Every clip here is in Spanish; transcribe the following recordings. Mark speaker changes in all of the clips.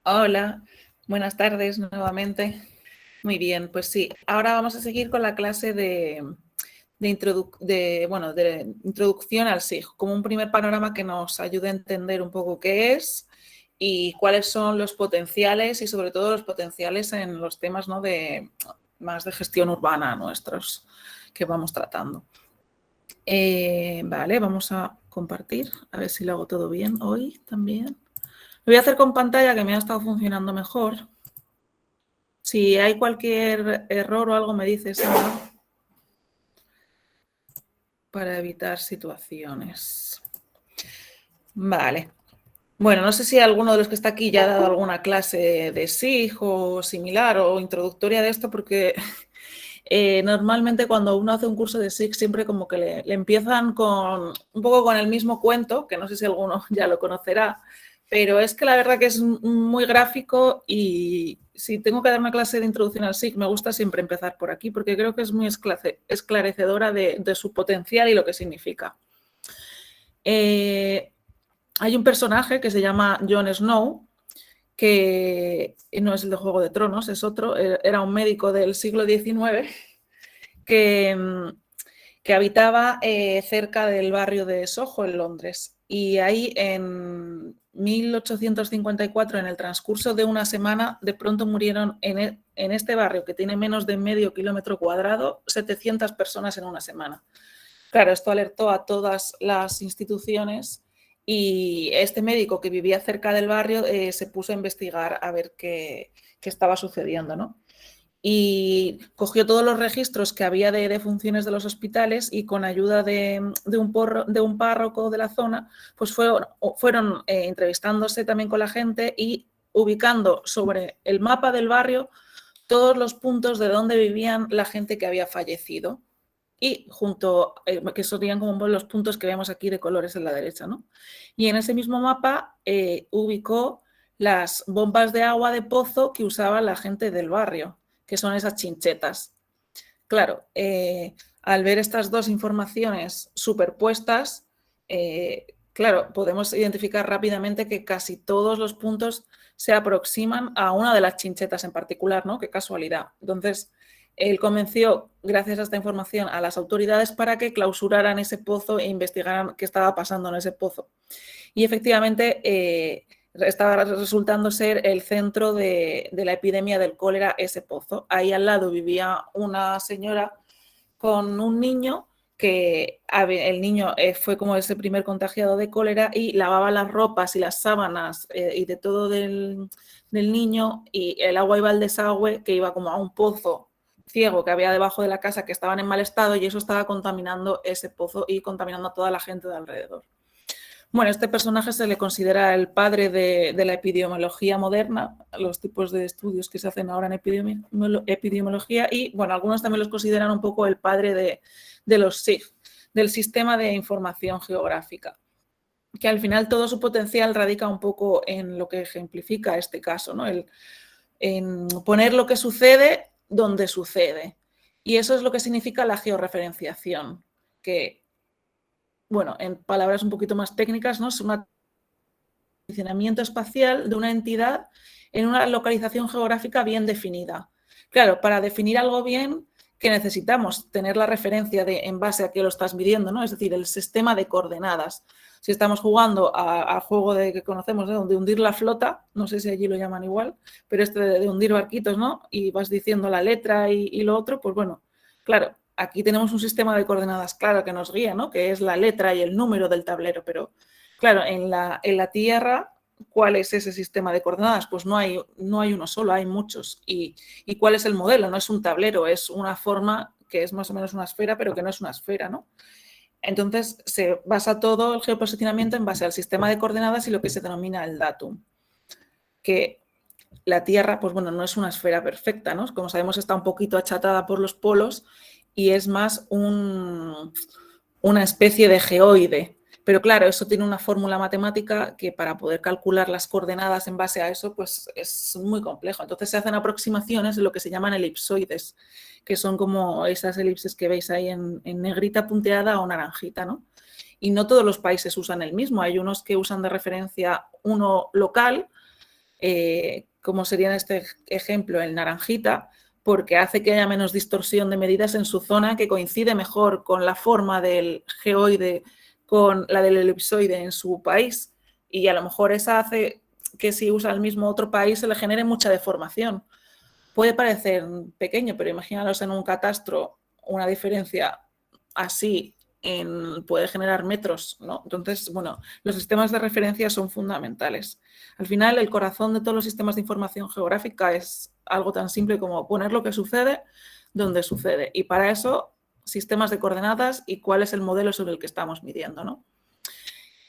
Speaker 1: Hola, buenas tardes nuevamente. Muy bien, pues sí, ahora vamos a seguir con la clase de introducción al SIG, como un primer panorama que nos ayude a entender un poco qué es y cuáles son los potenciales y sobre todo los potenciales en los temas, ¿no?, más de gestión urbana nuestros que vamos tratando. Vale, vamos a compartir, a ver si lo hago todo bien hoy también. Lo voy a hacer con pantalla, que me ha estado funcionando mejor. Si hay cualquier error o algo, me dices, Ana, para evitar situaciones. Vale. Bueno, no sé si alguno de los que está aquí ya ha dado alguna clase de SIG o similar o introductoria de esto, porque normalmente cuando uno hace un curso de SIG siempre como que le empiezan un poco con el mismo cuento, que no sé si alguno ya lo conocerá, pero es que la verdad que es muy gráfico y si tengo que dar una clase de introducción al SIG, me gusta siempre empezar por aquí porque creo que es muy esclarecedora de su potencial y lo que significa. Hay un personaje que se llama Jon Snow, que no es el de Juego de Tronos, es otro, era un médico del siglo XIX que habitaba cerca del barrio de Soho, en Londres. Y ahí en 1854, en el transcurso de una semana, de pronto murieron en este barrio, que tiene menos de medio kilómetro cuadrado, 700 personas en una semana. Claro, esto alertó a todas las instituciones y este médico que vivía cerca del barrio se puso a investigar a ver qué estaba sucediendo, ¿no? Y cogió todos los registros que había de defunciones de los hospitales y con ayuda de un párroco de la zona, pues fueron entrevistándose también con la gente y ubicando sobre el mapa del barrio todos los puntos de donde vivían la gente que había fallecido. Y junto, que serían como los puntos que vemos aquí de colores en la derecha, ¿no? Y en ese mismo mapa ubicó las bombas de agua de pozo que usaba la gente del barrio, que son esas chinchetas. Claro, al ver estas dos informaciones superpuestas, claro, podemos identificar rápidamente que casi todos los puntos se aproximan a una de las chinchetas en particular, ¿no? Qué casualidad. Entonces, él convenció, gracias a esta información, a las autoridades para que clausuraran ese pozo e investigaran qué estaba pasando en ese pozo. Y efectivamente estaba resultando ser el centro de la epidemia del cólera ese pozo. Ahí al lado vivía una señora con un niño que el niño fue como ese primer contagiado de cólera y lavaba las ropas y las sábanas y de todo del niño, y el agua iba al desagüe, que iba como a un pozo ciego que había debajo de la casa, que estaban en mal estado, y eso estaba contaminando ese pozo y contaminando a toda la gente de alrededor. Bueno, este personaje se le considera el padre de la epidemiología moderna, los tipos de estudios que se hacen ahora en epidemiología, y bueno, algunos también los consideran un poco el padre de los SIG, del sistema de información geográfica, que al final todo su potencial radica un poco en lo que ejemplifica este caso, ¿no? En poner lo que sucede donde sucede. Y eso es lo que significa la georreferenciación, que, bueno, en palabras un poquito más técnicas, ¿no?, es un posicionamiento espacial de una entidad en una localización geográfica bien definida. Claro, para definir algo bien, ¿qué necesitamos? Tener la referencia en base a qué lo estás midiendo, ¿no? Es decir, el sistema de coordenadas. Si estamos jugando al juego que conocemos, ¿no?, de hundir la flota, no sé si allí lo llaman igual, pero de hundir barquitos, ¿no? Y vas diciendo la letra y lo otro, pues bueno, claro, aquí tenemos un sistema de coordenadas claro que nos guía, ¿no?, que es la letra y el número del tablero, pero claro, en la Tierra, ¿cuál es ese sistema de coordenadas? Pues no hay uno solo, hay muchos. ¿Y cuál es el modelo? No es un tablero, es una forma que es más o menos una esfera, pero que no es una esfera, ¿no? Entonces, se basa todo el geoposicionamiento en base al sistema de coordenadas y lo que se denomina el datum. Que la Tierra, pues bueno, no es una esfera perfecta, ¿no? Como sabemos, está un poquito achatada por los polos y es más una especie de geoide. Pero claro, eso tiene una fórmula matemática que para poder calcular las coordenadas en base a eso, pues es muy complejo. Entonces se hacen aproximaciones de lo que se llaman elipsoides, que son como esas elipses que veis ahí en negrita punteada o naranjita, ¿no? Y no todos los países usan el mismo. Hay unos que usan de referencia uno local, como sería en este ejemplo el naranjita, porque hace que haya menos distorsión de medidas en su zona, que coincide mejor con la forma del geoide con la del elipsoide en su país, y a lo mejor esa hace que si usa el mismo otro país se le genere mucha deformación. Puede parecer pequeño, pero imaginaros en un catastro una diferencia así puede generar metros, ¿no? Entonces, bueno, los sistemas de referencia son fundamentales. Al final, el corazón de todos los sistemas de información geográfica es algo tan simple como poner lo que sucede donde sucede. Y para eso, sistemas de coordenadas y cuál es el modelo sobre el que estamos midiendo, ¿no?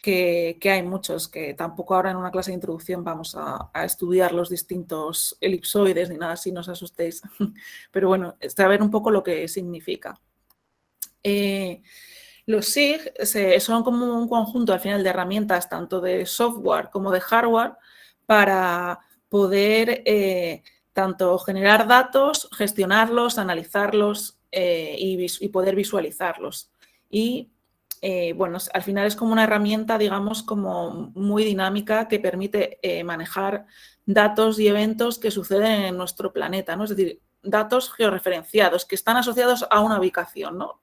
Speaker 1: Que hay muchos, que tampoco ahora en una clase de introducción vamos a estudiar los distintos elipsoides ni nada así, no os asustéis. Pero bueno, saber un poco lo que significa. Los SIG son como un conjunto al final de herramientas tanto de software como de hardware para poder tanto generar datos, gestionarlos, analizarlos y poder visualizarlos. Y bueno, al final es como una herramienta, digamos, como muy dinámica que permite manejar datos y eventos que suceden en nuestro planeta, ¿no? Es decir, datos georreferenciados que están asociados a una ubicación, ¿no?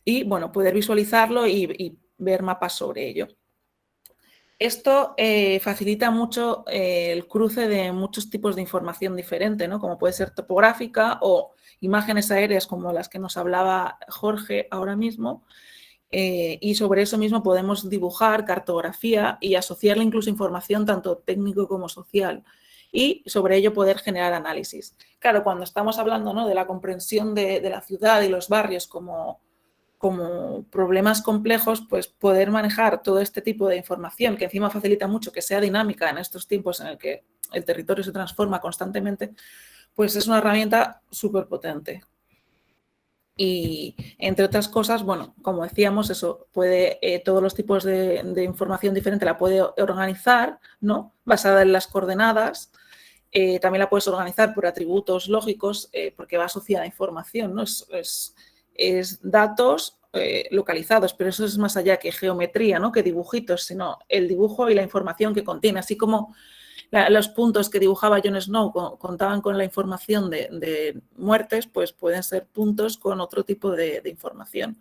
Speaker 1: Y, bueno, poder visualizarlo y ver mapas sobre ello. Esto facilita mucho el cruce de muchos tipos de información diferente, ¿no? Como puede ser topográfica o imágenes aéreas como las que nos hablaba Jorge ahora mismo. Y sobre eso mismo podemos dibujar cartografía y asociarle incluso información tanto técnico como social. Y sobre ello poder generar análisis. Claro, cuando estamos hablando, ¿no?, de la comprensión de la ciudad y los barrios como problemas complejos, pues poder manejar todo este tipo de información, que encima facilita mucho que sea dinámica en estos tiempos en el que el territorio se transforma constantemente, pues es una herramienta súper potente. Y entre otras cosas, bueno, como decíamos, eso puede, todos los tipos de información diferente la puede organizar, ¿no?, basada en las coordenadas. También la puedes organizar por atributos lógicos, porque va asociada a información, ¿no? Es datos localizados, pero eso es más allá que geometría, ¿no?, que dibujitos, sino el dibujo y la información que contiene, así como los puntos que dibujaba Jon Snow contaban con la información de muertes, pues pueden ser puntos con otro tipo de información,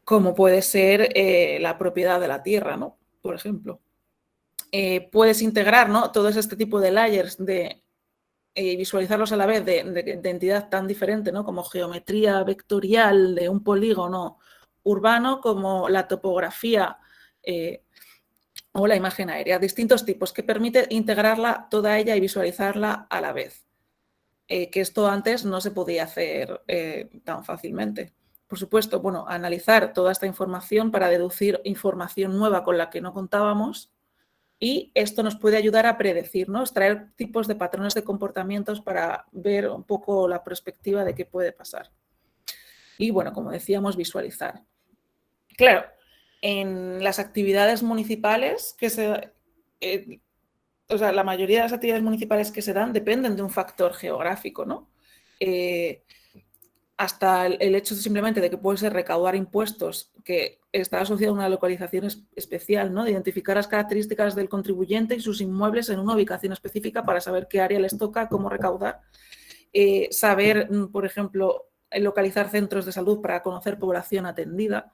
Speaker 1: como puede ser la propiedad de la tierra, ¿no?, por ejemplo. Puedes integrar, ¿no?, todos este tipo de layers visualizarlos a la vez de entidad tan diferente, ¿no?, como geometría vectorial de un polígono urbano, como la topografía o la imagen aérea, distintos tipos, que permite integrarla toda ella y visualizarla a la vez, que esto antes no se podía hacer tan fácilmente. Por supuesto, bueno, analizar toda esta información para deducir información nueva con la que no contábamos, y esto nos puede ayudar a predecir, ¿no?, extraer tipos de patrones de comportamientos para ver un poco la perspectiva de qué puede pasar. Y, bueno, como decíamos, visualizar. Claro, en las actividades municipales la mayoría de las actividades municipales que se dan dependen de un factor geográfico, ¿no? Hasta el hecho simplemente de que puede ser recaudar impuestos, que está asociado a una localización especial, ¿no?, de identificar las características del contribuyente y sus inmuebles en una ubicación específica para saber qué área les toca, cómo recaudar. Saber, por ejemplo, localizar centros de salud para conocer población atendida,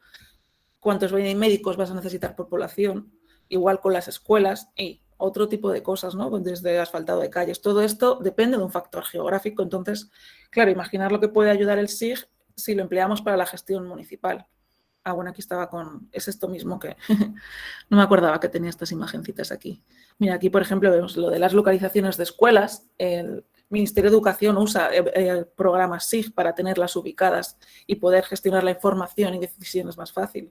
Speaker 1: cuántos médicos vas a necesitar por población, igual con las escuelas y otro tipo de cosas, ¿no?, desde asfaltado de calles. Todo esto depende de un factor geográfico. Entonces, claro, imaginar lo que puede ayudar el SIG si lo empleamos para la gestión municipal. Ah, bueno, aquí estaba es esto mismo que no me acordaba que tenía estas imagencitas aquí. Mira, aquí, por ejemplo, vemos lo de las localizaciones de escuelas. El Ministerio de Educación usa programas SIG para tenerlas ubicadas y poder gestionar la información y decisiones más fácil.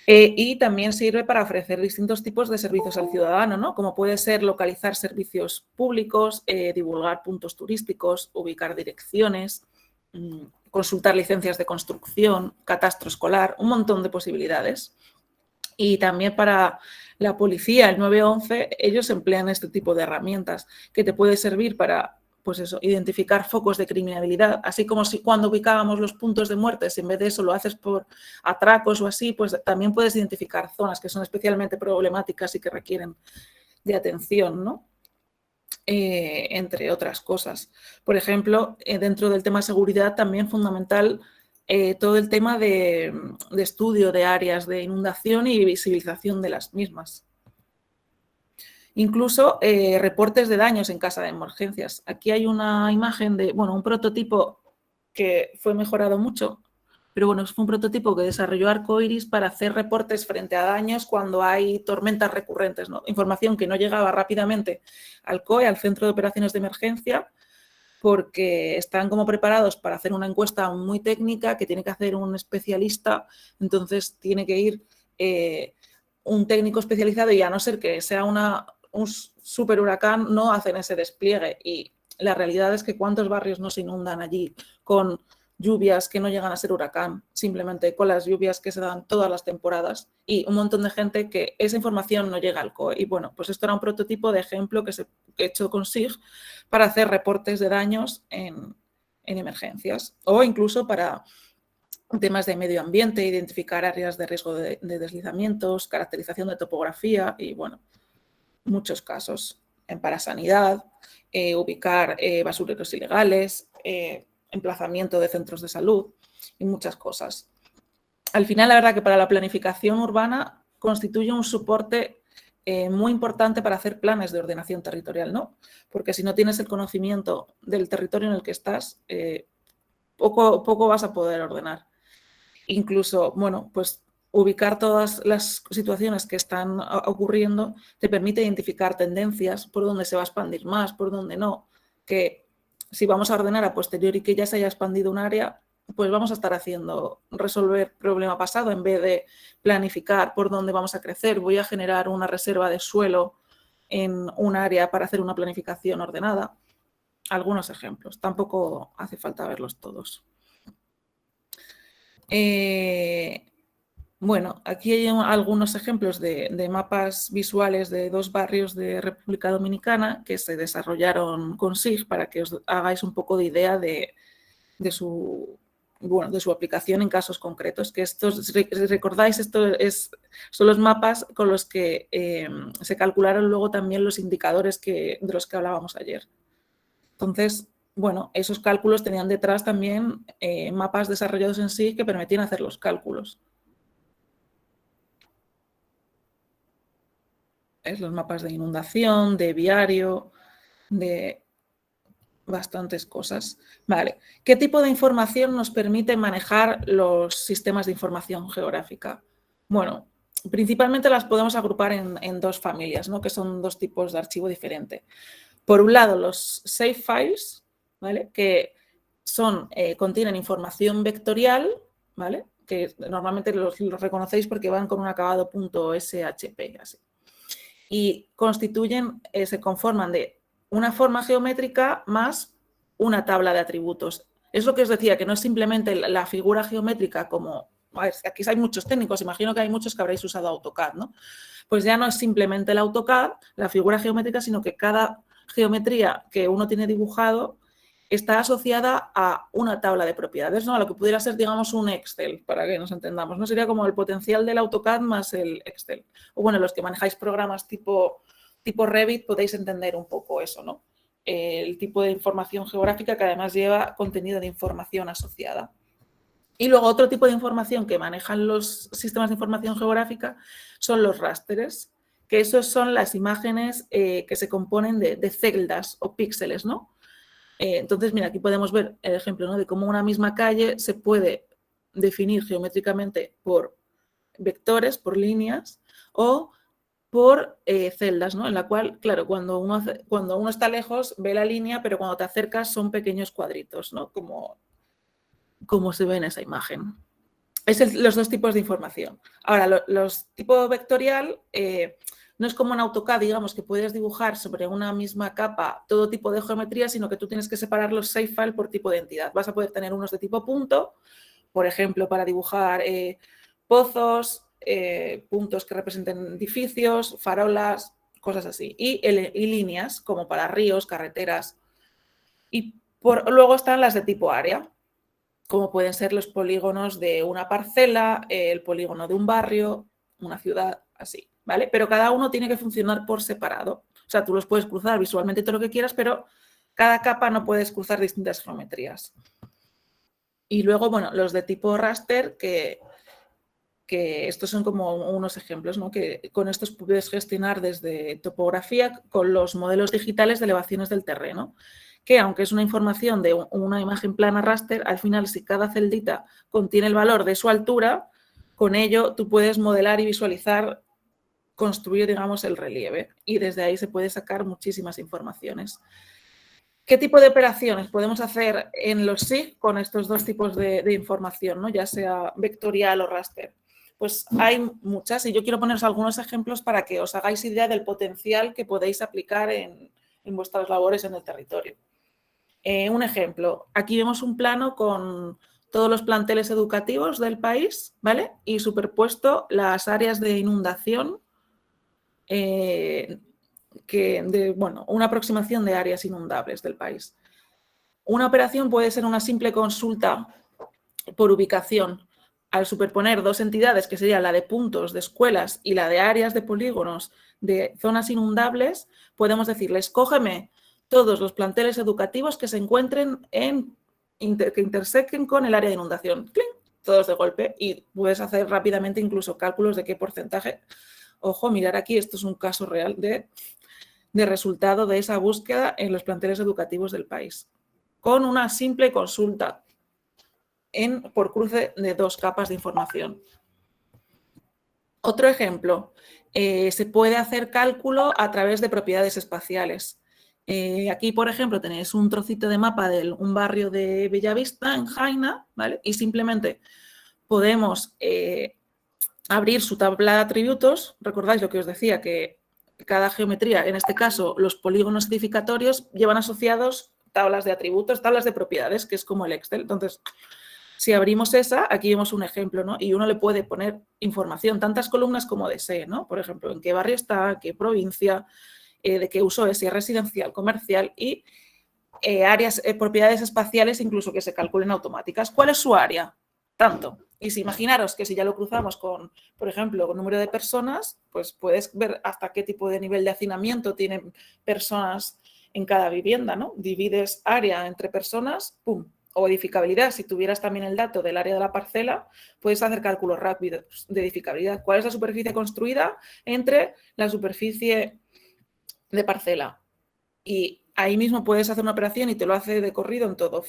Speaker 1: Y también sirve para ofrecer distintos tipos de servicios al ciudadano, ¿no?, como puede ser localizar servicios públicos, divulgar puntos turísticos, ubicar direcciones, consultar licencias de construcción, catastro escolar, un montón de posibilidades. Y también para la policía, el 911, ellos emplean este tipo de herramientas que te puede servir para pues eso, identificar focos de criminalidad, así como si cuando ubicábamos los puntos de muerte, si en vez de eso lo haces por atracos o así, pues también puedes identificar zonas que son especialmente problemáticas y que requieren de atención, ¿no? Entre otras cosas. Por ejemplo, dentro del tema seguridad también fundamental todo el tema de estudio de áreas de inundación y visibilización de las mismas. Incluso reportes de daños en caso de emergencias. Aquí hay una imagen de, bueno, un prototipo que fue mejorado mucho, pero bueno, fue un prototipo que desarrolló Arcoiris para hacer reportes frente a daños cuando hay tormentas recurrentes, ¿no? Información que no llegaba rápidamente al COE, al Centro de Operaciones de Emergencia, porque están como preparados para hacer una encuesta muy técnica que tiene que hacer un especialista, entonces tiene que ir un técnico especializado y a no ser que sea un super huracán, no hacen ese despliegue. Y la realidad es que cuántos barrios no se inundan allí con lluvias que no llegan a ser huracán, simplemente con las lluvias que se dan todas las temporadas y un montón de gente que esa información no llega al COE. Y bueno, pues esto era un prototipo de ejemplo que he hecho con SIG para hacer reportes de daños en emergencias o incluso para temas de medio ambiente, identificar áreas de riesgo de deslizamientos, caracterización de topografía y bueno, muchos casos para sanidad, ubicar basureros ilegales, emplazamiento de centros de salud y muchas cosas. Al final, la verdad que para la planificación urbana constituye un soporte muy importante para hacer planes de ordenación territorial, ¿no? Porque si no tienes el conocimiento del territorio en el que estás, poco vas a poder ordenar. Incluso, bueno, pues ubicar todas las situaciones que están ocurriendo te permite identificar tendencias, por dónde se va a expandir más, por dónde no, que si vamos a ordenar a posteriori que ya se haya expandido un área, pues vamos a estar haciendo resolver problema pasado en vez de planificar por dónde vamos a crecer. Voy a generar una reserva de suelo en un área para hacer una planificación ordenada. Algunos ejemplos, tampoco hace falta verlos todos. Bueno, aquí hay algunos ejemplos de mapas visuales de 2 barrios de República Dominicana que se desarrollaron con SIG para que os hagáis un poco de idea de su aplicación en casos concretos. Que estos, si recordáis, son los mapas con los que se calcularon luego también los indicadores de los que hablábamos ayer. Entonces, bueno, esos cálculos tenían detrás también mapas desarrollados en SIG que permitían hacer los cálculos. Los mapas de inundación, de viario, de bastantes cosas. Vale, ¿qué tipo de información nos permite manejar los sistemas de información geográfica? Bueno, principalmente las podemos agrupar en 2 familias, ¿no? Que son 2 tipos de archivo diferente. Por un lado, los Safe Files, ¿vale? Que contienen información vectorial, ¿vale? Que normalmente los reconocéis porque van con un acabado .shp, así. Y se conforman de una forma geométrica más una tabla de atributos. Es lo que os decía, que no es simplemente la figura geométrica como... A ver, aquí hay muchos técnicos, imagino que hay muchos que habréis usado AutoCAD, ¿no? Pues ya no es simplemente el AutoCAD, la figura geométrica, sino que cada geometría que uno tiene dibujado está asociada a una tabla de propiedades, ¿no? A lo que pudiera ser, digamos, un Excel, para que nos entendamos, ¿no? Sería como el potencial del AutoCAD más el Excel. O bueno, los que manejáis programas tipo Revit podéis entender un poco eso, ¿no? El tipo de información geográfica que además lleva contenido de información asociada. Y luego otro tipo de información que manejan los sistemas de información geográfica son los rasters, que esos son las imágenes que se componen de celdas o píxeles, ¿no? Entonces, mira, aquí podemos ver el ejemplo, ¿no? De cómo una misma calle se puede definir geométricamente por vectores, por líneas o por celdas, ¿no? En la cual, claro, cuando uno está lejos ve la línea, pero cuando te acercas son pequeños cuadritos, ¿no? Como se ve en esa imagen. Es los 2 tipos de información. Ahora, los tipo vectorial no es como en AutoCAD, digamos, que puedes dibujar sobre una misma capa todo tipo de geometría, sino que tú tienes que separar los shapefile por tipo de entidad. Vas a poder tener unos de tipo punto, por ejemplo, para dibujar pozos, puntos que representen edificios, farolas, cosas así. Y líneas, como para ríos, carreteras. Y luego están las de tipo área, como pueden ser los polígonos de una parcela, el polígono de un barrio, una ciudad, así, ¿vale? Pero cada uno tiene que funcionar por separado. O sea, tú los puedes cruzar visualmente todo lo que quieras, pero cada capa no puedes cruzar distintas geometrías. Y luego, bueno, los de tipo raster, que estos son como unos ejemplos, ¿no? Que con estos puedes gestionar desde topografía con los modelos digitales de elevaciones del terreno, que aunque es una información de una imagen plana raster, al final si cada celdita contiene el valor de su altura, con ello tú puedes modelar y visualizar, construir, digamos, el relieve, y desde ahí se puede sacar muchísimas informaciones. ¿Qué tipo de operaciones podemos hacer en los SIG con estos dos tipos de información, ¿no? Ya sea vectorial o raster? Pues hay muchas y yo quiero poneros algunos ejemplos para que os hagáis idea del potencial que podéis aplicar en vuestras labores en el territorio. Un ejemplo, aquí vemos un plano con todos los planteles educativos del país, ¿vale? Y superpuesto las áreas de inundación, una aproximación de áreas inundables del país. Una operación puede ser una simple consulta por ubicación. Al superponer dos entidades, que sería la de puntos de escuelas y la de áreas de polígonos de zonas inundables, podemos decirles, cógeme todos los planteles educativos que se encuentren que intersequen con el área de inundación. ¡Cling! Todos de golpe, y puedes hacer rápidamente incluso cálculos de qué porcentaje. Ojo, mirar aquí, esto es un caso real de resultado de esa búsqueda en los planteles educativos del país, con una simple consulta por cruce de dos capas de información. Otro ejemplo, se puede hacer cálculo a través de propiedades espaciales. Aquí, por ejemplo, tenéis un trocito de mapa de un barrio de Bellavista, en Jaina, ¿vale? Y simplemente podemos abrir su tabla de atributos. Recordáis lo que os decía, que cada geometría, en este caso los polígonos edificatorios, llevan asociados tablas de atributos, tablas de propiedades, que es como el Excel. Entonces, si abrimos esa, aquí vemos un ejemplo, ¿no? Y uno le puede poner información, tantas columnas como desee, ¿no? Por ejemplo, en qué barrio está, qué provincia, de qué uso es, si es residencial, comercial, y áreas, propiedades espaciales incluso que se calculen automáticas. ¿Cuál es su área? Tanto. Y si imaginaros que si ya lo cruzamos con, por ejemplo, con número de personas, pues puedes ver hasta qué tipo de nivel de hacinamiento tienen personas en cada vivienda, ¿no? Divides área entre personas, ¡pum! O edificabilidad, si tuvieras también el dato del área de la parcela, puedes hacer cálculos rápidos de edificabilidad. ¿Cuál es la superficie construida entre la superficie de parcela? Y ahí mismo puedes hacer una operación y te lo hace de corrido en todo,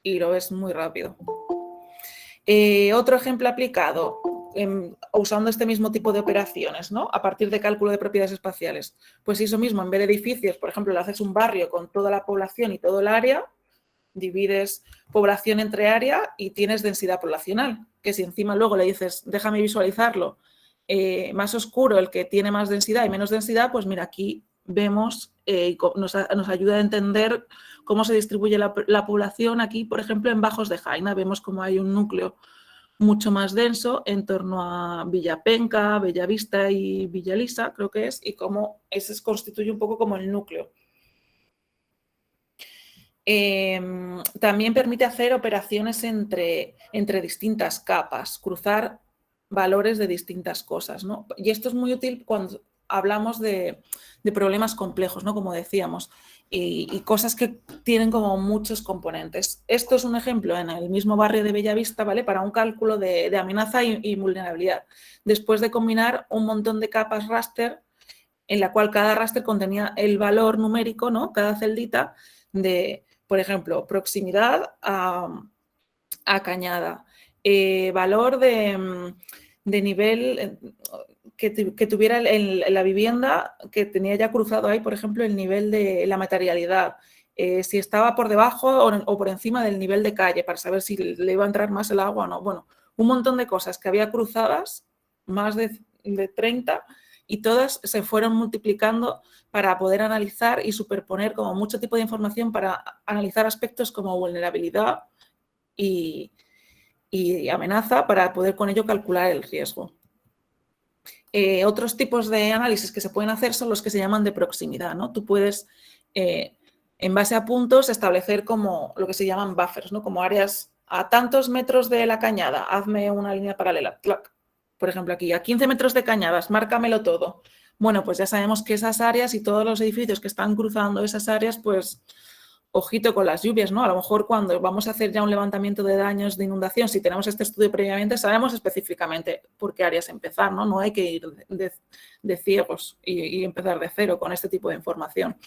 Speaker 1: y lo ves muy rápido. Otro ejemplo aplicado, usando este mismo tipo de operaciones, ¿no? A partir de cálculo de propiedades espaciales. Pues eso mismo, en vez de edificios, por ejemplo, le haces un barrio con toda la población y todo el área, divides población entre área y tienes densidad poblacional, que si encima luego le dices, déjame visualizarlo, más oscuro el que tiene más densidad y menos densidad, pues mira, aquí vemos, nos ayuda a entender cómo se distribuye la población aquí, por ejemplo, en Bajos de Jaina. Vemos cómo hay un núcleo mucho más denso en torno a Villapenca, Bellavista y Villalisa, creo que es, y cómo ese constituye un poco como el núcleo. También permite hacer operaciones entre distintas capas, cruzar valores de distintas cosas, ¿no? Y esto es muy útil cuando hablamos de problemas complejos, ¿no? Como decíamos, y cosas que tienen como muchos componentes. Esto es un ejemplo en el mismo barrio de Bellavista, ¿vale? Para un cálculo de amenaza y vulnerabilidad. Después de combinar un montón de capas raster, en la cual cada raster contenía el valor numérico, ¿no? Cada celdita de, por ejemplo, proximidad a Cañada, valor de nivel que tuviera la vivienda, que tenía ya cruzado ahí, por ejemplo, el nivel de la materialidad, si estaba por debajo o por encima del nivel de calle, para saber si le iba a entrar más el agua o no. Bueno, un montón de cosas que había cruzadas, más de 30, y todas se fueron multiplicando para poder analizar y superponer como mucho tipo de información para analizar aspectos como vulnerabilidad y amenaza, para poder con ello calcular el riesgo. Otros tipos de análisis que se pueden hacer son los que se llaman de proximidad, ¿no? Tú puedes en base a puntos, establecer como lo que se llaman buffers, ¿no? Como áreas a tantos metros de la cañada, hazme una línea paralela. ¡Clac! Por ejemplo, aquí, a 15 metros de cañadas, márcamelo todo. Bueno, pues ya sabemos que esas áreas y todos los edificios que están cruzando esas áreas, pues ojito con las lluvias, ¿no? A lo mejor cuando vamos a hacer ya un levantamiento de daños de inundación, si tenemos este estudio previamente, sabemos específicamente por qué áreas empezar, ¿no? No hay que ir de ciegos y empezar de cero con este tipo de información.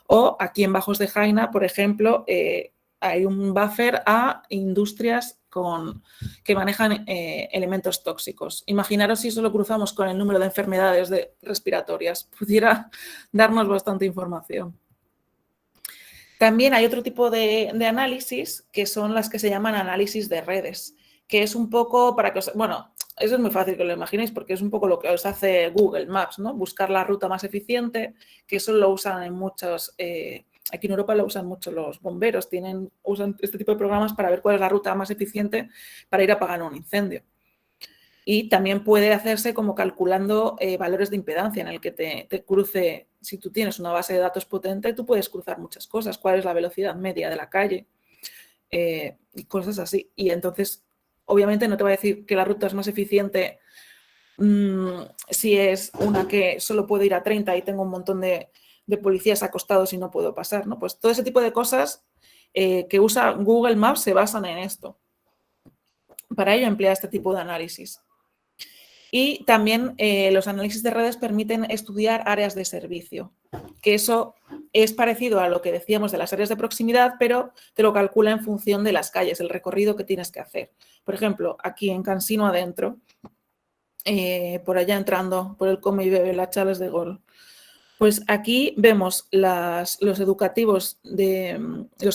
Speaker 1: O aquí en Bajos de Jaina, por ejemplo, hay un buffer a industrias que manejan elementos tóxicos. Imaginaros si eso lo cruzamos con el número de enfermedades respiratorias. Pudiera darnos bastante información. También hay otro tipo de análisis que son las que se llaman análisis de redes, que es un poco para que os... Bueno, eso es muy fácil que lo imaginéis porque es un poco lo que os hace Google Maps, ¿no? Buscar la ruta más eficiente, que eso lo usan en muchos... aquí en Europa lo usan mucho los bomberos, usan este tipo de programas para ver cuál es la ruta más eficiente para ir a apagar un incendio. Y también puede hacerse como calculando valores de impedancia en el que te cruce, si tú tienes una base de datos potente, tú puedes cruzar muchas cosas, cuál es la velocidad media de la calle y cosas así. Y entonces, obviamente no te va a decir que la ruta es más eficiente si es una que solo puedo ir a 30 y tengo un montón de policías acostados y no puedo pasar, ¿no? Pues todo ese tipo de cosas que usa Google Maps se basan en esto. Para ello emplea este tipo de análisis. Y también los análisis de redes permiten estudiar áreas de servicio, que eso es parecido a lo que decíamos de las áreas de proximidad, pero te lo calcula en función de las calles, el recorrido que tienes que hacer. Por ejemplo, aquí en Cansino adentro, por allá entrando por el Come y Bebe, la Charles de Gaulle, pues aquí vemos los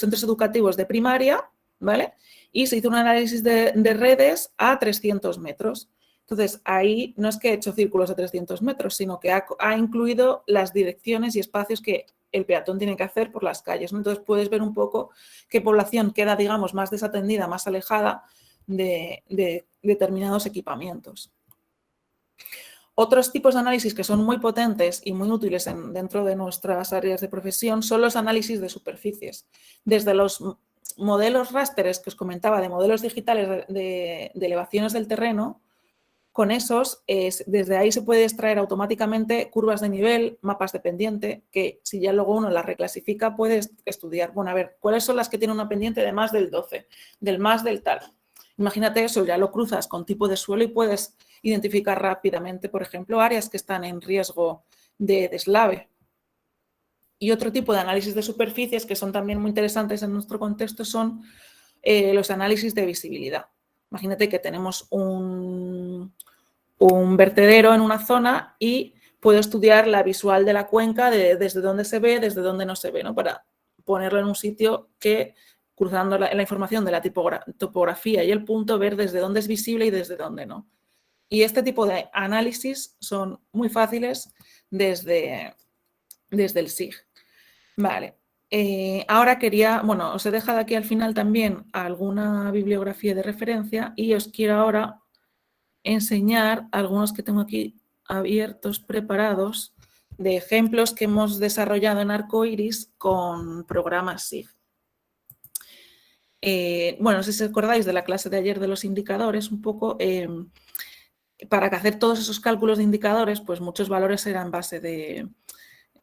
Speaker 1: centros educativos de primaria, ¿vale? Y se hizo un análisis de redes a 300 metros. Entonces, ahí no es que he hecho círculos a 300 metros, sino que ha incluido las direcciones y espacios que el peatón tiene que hacer por las calles, ¿no? Entonces, puedes ver un poco qué población queda, digamos, más desatendida, más alejada de determinados equipamientos. Otros tipos de análisis que son muy potentes y muy útiles dentro de nuestras áreas de profesión son los análisis de superficies. Desde los modelos rasteres que os comentaba, de modelos digitales de elevaciones del terreno, con esos, desde ahí se puede extraer automáticamente curvas de nivel, mapas de pendiente, que si ya luego uno las reclasifica, puedes estudiar, bueno, a ver, ¿cuáles son las que tienen una pendiente de más del 12, del más del tal? Imagínate eso, ya lo cruzas con tipo de suelo y puedes identificar rápidamente, por ejemplo, áreas que están en riesgo de deslave. Y otro tipo de análisis de superficies que son también muy interesantes en nuestro contexto son los análisis de visibilidad. Imagínate que tenemos un vertedero en una zona y puedo estudiar la visual de la cuenca desde dónde se ve, desde dónde no se ve, ¿no? Para ponerlo en un sitio que, cruzando la información de la topografía y el punto, ver desde dónde es visible y desde dónde no. Y este tipo de análisis son muy fáciles desde el SIG. Vale. Ahora os he dejado aquí al final también alguna bibliografía de referencia y os quiero ahora enseñar algunos que tengo aquí abiertos, preparados, de ejemplos que hemos desarrollado en Arcoiris con programas SIG. No sé si os acordáis de la clase de ayer de los indicadores, un poco, para hacer todos esos cálculos de indicadores, pues muchos valores eran base de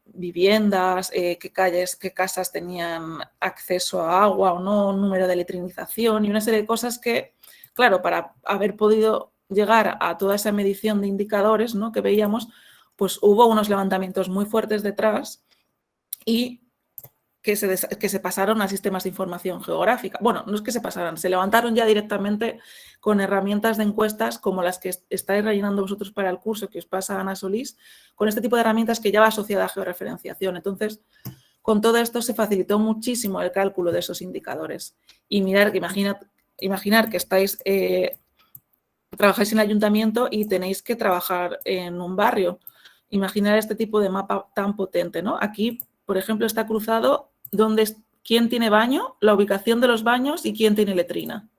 Speaker 1: viviendas, qué calles, qué casas tenían acceso a agua o no, número de letrinización y una serie de cosas que, claro, para haber podido llegar a toda esa medición de indicadores, ¿no?, que veíamos, pues hubo unos levantamientos muy fuertes detrás y que se pasaron a sistemas de información geográfica. Bueno, no es que se pasaran, se levantaron ya directamente con herramientas de encuestas como las que estáis rellenando vosotros para el curso que os pasa Ana Solís, con este tipo de herramientas que ya va asociada a georreferenciación. Entonces, con todo esto se facilitó muchísimo el cálculo de esos indicadores. Y imaginar que trabajáis en el ayuntamiento y tenéis que trabajar en un barrio. Imaginar este tipo de mapa tan potente, ¿no? Aquí, por ejemplo, está cruzado quién tiene baño, la ubicación de los baños y quién tiene letrina.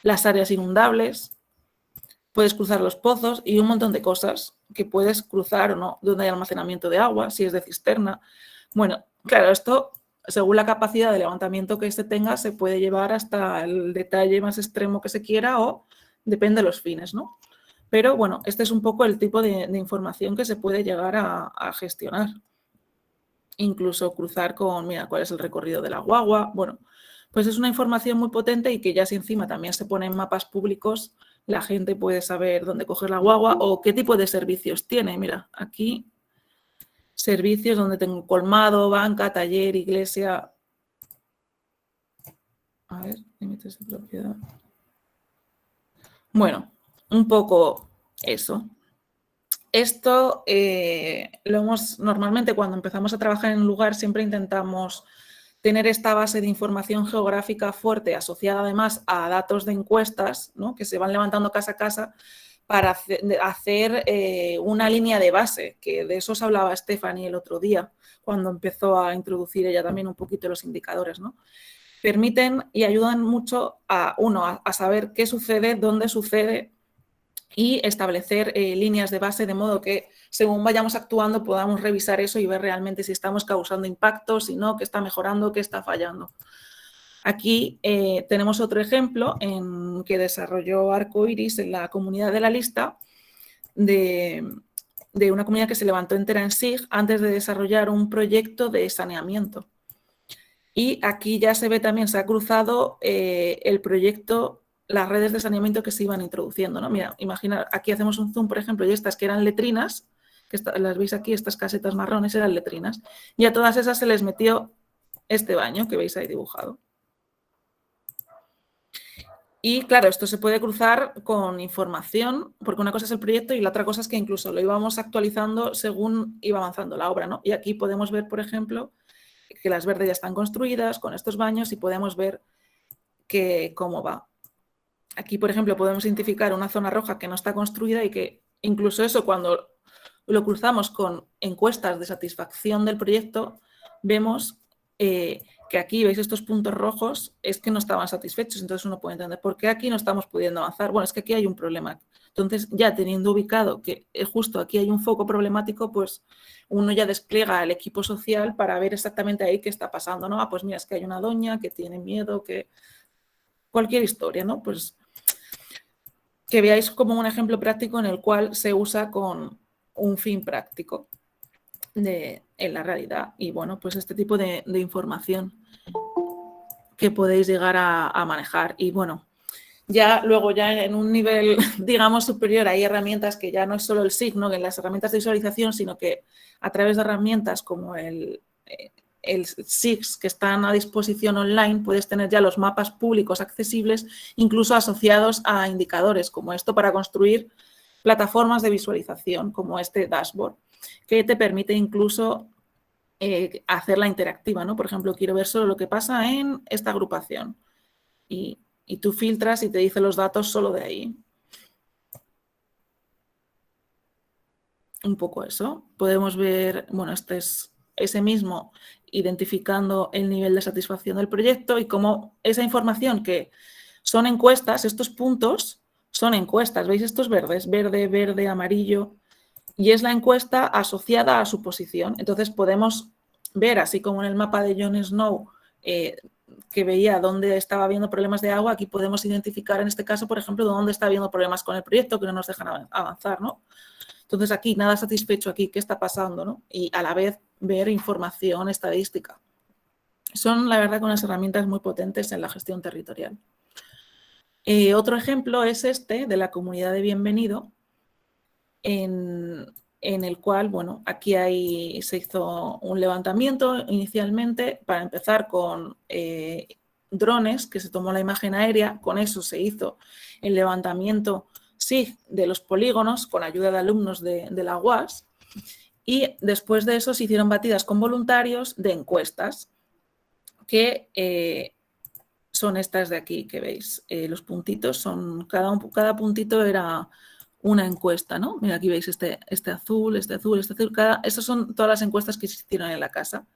Speaker 1: Las áreas inundables, puedes cruzar los pozos y un montón de cosas que puedes cruzar o no, donde hay almacenamiento de agua, si es de cisterna. Bueno, claro, esto según la capacidad de levantamiento que se tenga, se puede llevar hasta el detalle más extremo que se quiera o depende de los fines, ¿no? Pero bueno, este es un poco el tipo de información que se puede llegar a gestionar. Incluso cruzar con, mira, cuál es el recorrido de la guagua. Bueno, pues es una información muy potente y que ya si encima también se pone en mapas públicos, la gente puede saber dónde coger la guagua o qué tipo de servicios tiene. Mira, aquí servicios donde tengo colmado, banca, taller, iglesia. A ver, límites de propiedad. Bueno, un poco eso. Esto lo hemos, normalmente cuando empezamos a trabajar en un lugar siempre intentamos tener esta base de información geográfica fuerte asociada además a datos de encuestas, ¿no? Que se van levantando casa a casa para hacer una línea de base, que de eso os hablaba Stephanie el otro día, cuando empezó a introducir ella también un poquito los indicadores, ¿no? Permiten y ayudan mucho a uno a saber qué sucede, dónde sucede y establecer líneas de base de modo que según vayamos actuando podamos revisar eso y ver realmente si estamos causando impacto, si no, qué está mejorando, qué está fallando. Aquí tenemos otro ejemplo en que desarrolló Arcoiris en la comunidad de la lista de una comunidad que se levantó entera en SIG antes de desarrollar un proyecto de saneamiento. Y aquí ya se ve también, se ha cruzado el proyecto, las redes de saneamiento que se iban introduciendo, ¿no? Mira, imagina, aquí hacemos un zoom, por ejemplo, y estas que eran letrinas, que las veis aquí, estas casetas marrones eran letrinas, y a todas esas se les metió este baño que veis ahí dibujado. Y claro, esto se puede cruzar con información, porque una cosa es el proyecto y la otra cosa es que incluso lo íbamos actualizando según iba avanzando la obra, ¿no? Y aquí podemos ver, por ejemplo, que las verdes ya están construidas con estos baños y podemos ver cómo va. Aquí, por ejemplo, podemos identificar una zona roja que no está construida y que incluso eso cuando lo cruzamos con encuestas de satisfacción del proyecto, vemos que aquí, veis estos puntos rojos, es que no estaban satisfechos. Entonces uno puede entender por qué aquí no estamos pudiendo avanzar. Bueno, es que aquí hay un problema. Entonces, ya teniendo ubicado que justo aquí hay un foco problemático, pues uno ya despliega al equipo social para ver exactamente ahí qué está pasando, ¿no? Ah, pues mira, es que hay una doña que tiene miedo, que cualquier historia, ¿no? Pues que veáis como un ejemplo práctico en el cual se usa con un fin práctico en la realidad. Y bueno, pues este tipo de información que podéis llegar a manejar. Y bueno, ya luego ya en un nivel, digamos, superior hay herramientas que ya no es solo el SIG, ¿no? En las herramientas de visualización, sino que a través de herramientas como el SIGS que están a disposición online, puedes tener ya los mapas públicos accesibles, incluso asociados a indicadores como esto para construir plataformas de visualización como este dashboard, que te permite incluso hacerla interactiva, ¿no? Por ejemplo, quiero ver solo lo que pasa en esta agrupación y tú filtras y te dice los datos solo de ahí. Un poco eso. Podemos ver, bueno, este es ese mismo identificando el nivel de satisfacción del proyecto y cómo esa información que son encuestas, estos puntos son encuestas. ¿Veis estos verdes? Verde, verde, amarillo. Y es la encuesta asociada a su posición. Entonces podemos ver, así como en el mapa de Jon Snow, que veía dónde estaba habiendo problemas de agua, aquí podemos identificar en este caso, por ejemplo, dónde está habiendo problemas con el proyecto que no nos dejan avanzar, ¿no? Entonces aquí, nada satisfecho aquí, ¿qué está pasando? ¿No? Y a la vez ver información estadística. Son, la verdad, unas herramientas muy potentes en la gestión territorial. Otro ejemplo es este, de la comunidad de Bienvenido, en el cual, bueno, aquí se hizo un levantamiento inicialmente para empezar con drones, que se tomó la imagen aérea, con eso se hizo el levantamiento, sí, de los polígonos con ayuda de alumnos de la UAS y después de eso se hicieron batidas con voluntarios de encuestas que son estas de aquí que veis, los puntitos son, cada puntito era una encuesta, ¿no? Mira, aquí veis este azul, este azul, este azul. Estas son todas las encuestas que se hicieron en la casa.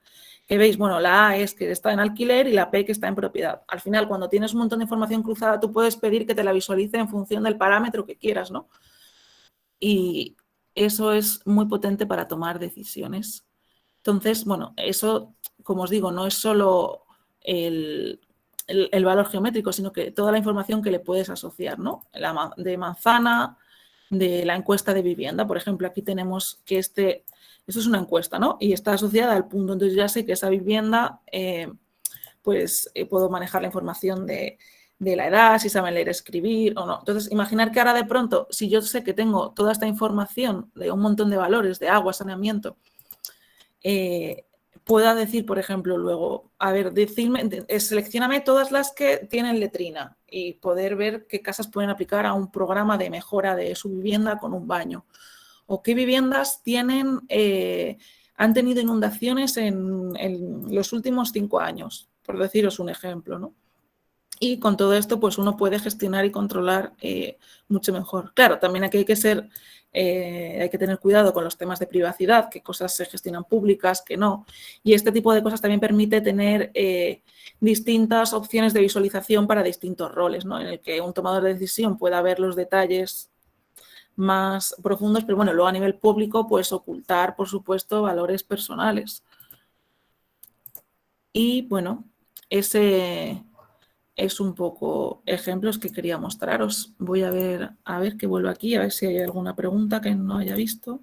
Speaker 1: Que veis, bueno, la A es que está en alquiler y la P que está en propiedad. Al final, cuando tienes un montón de información cruzada, tú puedes pedir que te la visualice en función del parámetro que quieras, ¿no? Y eso es muy potente para tomar decisiones. Entonces, bueno, eso como os digo, no es solo el valor geométrico, sino que toda la información que le puedes asociar, ¿no? De manzana, de la encuesta de vivienda. Por ejemplo, aquí tenemos que esto es una encuesta, ¿no? Y está asociada al punto. Entonces ya sé que esa vivienda, puedo manejar la información de la edad, si saben leer, escribir o no. Entonces, imaginar que ahora de pronto, si yo sé que tengo toda esta información de un montón de valores, de agua, saneamiento, pueda decir, por ejemplo, luego, a ver, seleccióname todas las que tienen letrina y poder ver qué casas pueden aplicar a un programa de mejora de su vivienda con un baño. O qué viviendas han tenido inundaciones en los últimos 5 años, por deciros un ejemplo, ¿no? Y con todo esto, pues uno puede gestionar y controlar mucho mejor. Claro, también aquí hay que tener cuidado con los temas de privacidad, qué cosas se gestionan públicas, qué no. Y este tipo de cosas también permite tener distintas opciones de visualización para distintos roles, ¿no? En el que un tomador de decisión pueda ver los detalles más profundos, pero bueno, luego a nivel público, pues ocultar, por supuesto, valores personales. Y bueno, ese es un poco ejemplos que quería mostraros. Voy a ver que vuelvo aquí, a ver si hay alguna pregunta que no haya visto.